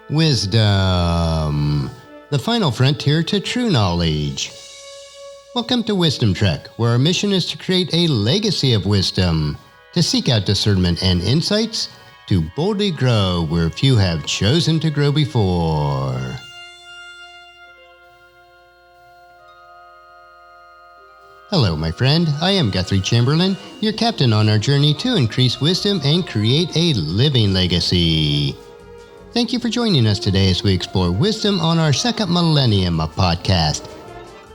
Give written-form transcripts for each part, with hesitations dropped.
Wisdom, the final frontier to true knowledge. Welcome to Wisdom Trek, where our mission is to create a legacy of wisdom, to seek out discernment and insights, to boldly grow where few have chosen to grow before. Hello, my friend. I am Guthrie Chamberlain, your captain on our journey to increase wisdom and create a living legacy. Thank you for joining us today as we explore wisdom on our second millennium of podcast.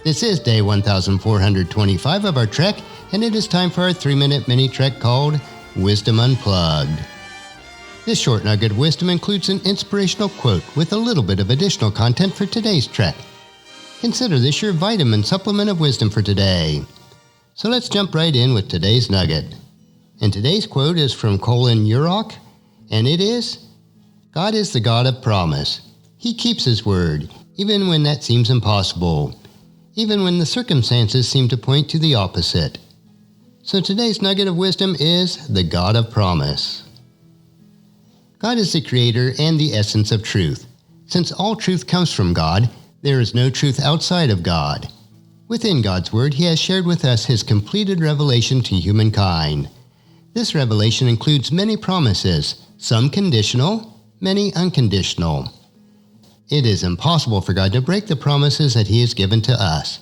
This is day 1425 of our trek, and it is time for our 3-minute mini trek called Wisdom Unplugged. This short nugget of wisdom includes an inspirational quote with a little bit of additional content for today's trek. Consider this your vitamin supplement of wisdom for today. So let's jump right in with today's nugget. And today's quote is from Colin Urok, and it is, God is the God of promise. He keeps His word, even when that seems impossible, even when the circumstances seem to point to the opposite. So today's nugget of wisdom is the God of promise. God is the creator and the essence of truth. Since all truth comes from God, there is no truth outside of God. Within God's word, He has shared with us His completed revelation to humankind. This revelation includes many promises, some conditional, many unconditional. It is impossible for God to break the promises that He has given to us.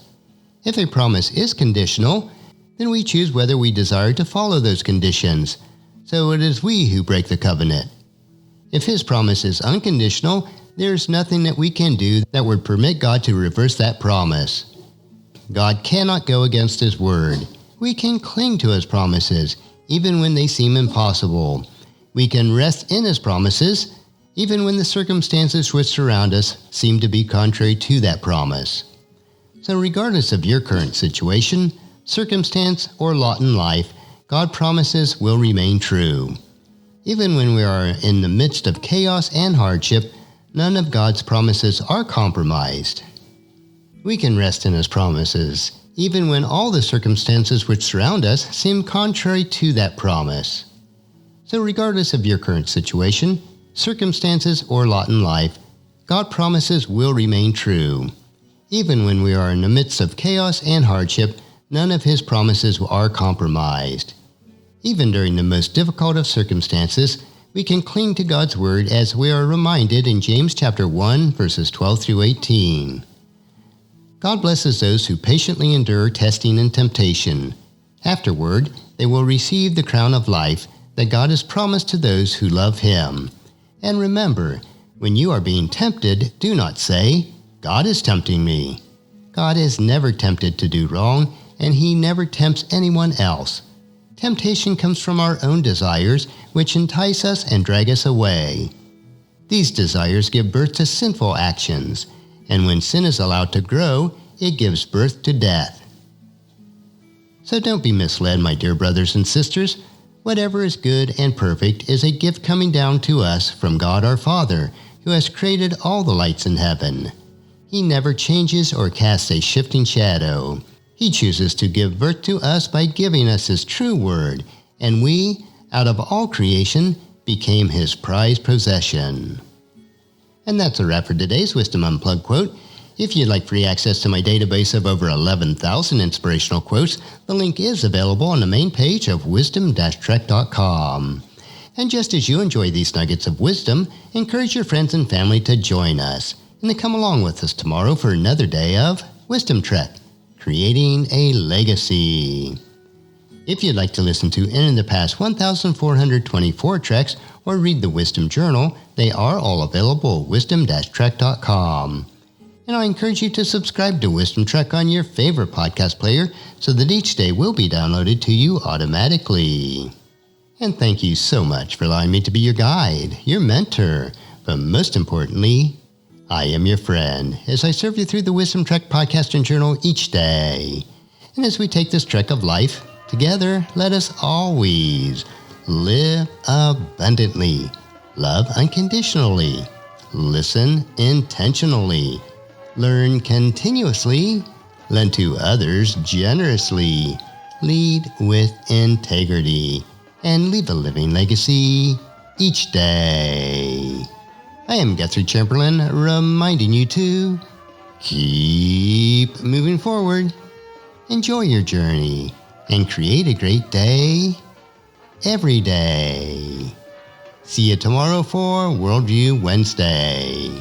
If a promise is conditional, then we choose whether we desire to follow those conditions, so it is we who break the covenant. If His promise is unconditional, there is nothing that we can do that would permit God to reverse that promise. God cannot go against His word. We can cling to His promises, even when they seem impossible. We can rest in His promises, even when the circumstances which surround us seem to be contrary to that promise. So regardless of your current situation, circumstance, or lot in life, God's promises will remain true. Even when we are in the midst of chaos and hardship, none of God's promises are compromised. We can rest in His promises, even when all the circumstances which surround us seem contrary to that promise. So regardless of your current situation, circumstances, or lot in life, God's promises will remain true. Even when we are in the midst of chaos and hardship, none of His promises are compromised. Even during the most difficult of circumstances, we can cling to God's word as we are reminded in James chapter 1, verses 12 through 18. God blesses those who patiently endure testing and temptation. Afterward, they will receive the crown of life that God has promised to those who love Him. And remember, when you are being tempted, do not say, God is tempting me. God is never tempted to do wrong, and He never tempts anyone else. Temptation comes from our own desires, which entice us and drag us away. These desires give birth to sinful actions, and when sin is allowed to grow, it gives birth to death. So don't be misled, my dear brothers and sisters. Whatever is good and perfect is a gift coming down to us from God our Father, who has created all the lights in heaven. He never changes or casts a shifting shadow. He chooses to give birth to us by giving us His true word, and we, out of all creation, became His prized possession. And that's a wrap for today's Wisdom Unplugged quote. If you'd like free access to my database of over 11,000 inspirational quotes, the link is available on the main page of wisdom-trek.com. And just as you enjoy these nuggets of wisdom, encourage your friends and family to join us and to come along with us tomorrow for another day of Wisdom Trek, creating a legacy. If you'd like to listen to any of the past 1,424 treks or read the Wisdom Journal, they are all available at wisdom-trek.com. And I encourage you to subscribe to Wisdom Trek on your favorite podcast player so that each day will be downloaded to you automatically. And thank you so much for allowing me to be your guide, your mentor, but most importantly, I am your friend as I serve you through the Wisdom Trek podcast and journal each day. And as we take this trek of life together, let us always live abundantly, love unconditionally, listen intentionally, learn continuously, lend to others generously, lead with integrity, and leave a living legacy each day. I am Guthrie Chamberlain, reminding you to keep moving forward, enjoy your journey, and create a great day every day. See you tomorrow for Worldview Wednesday.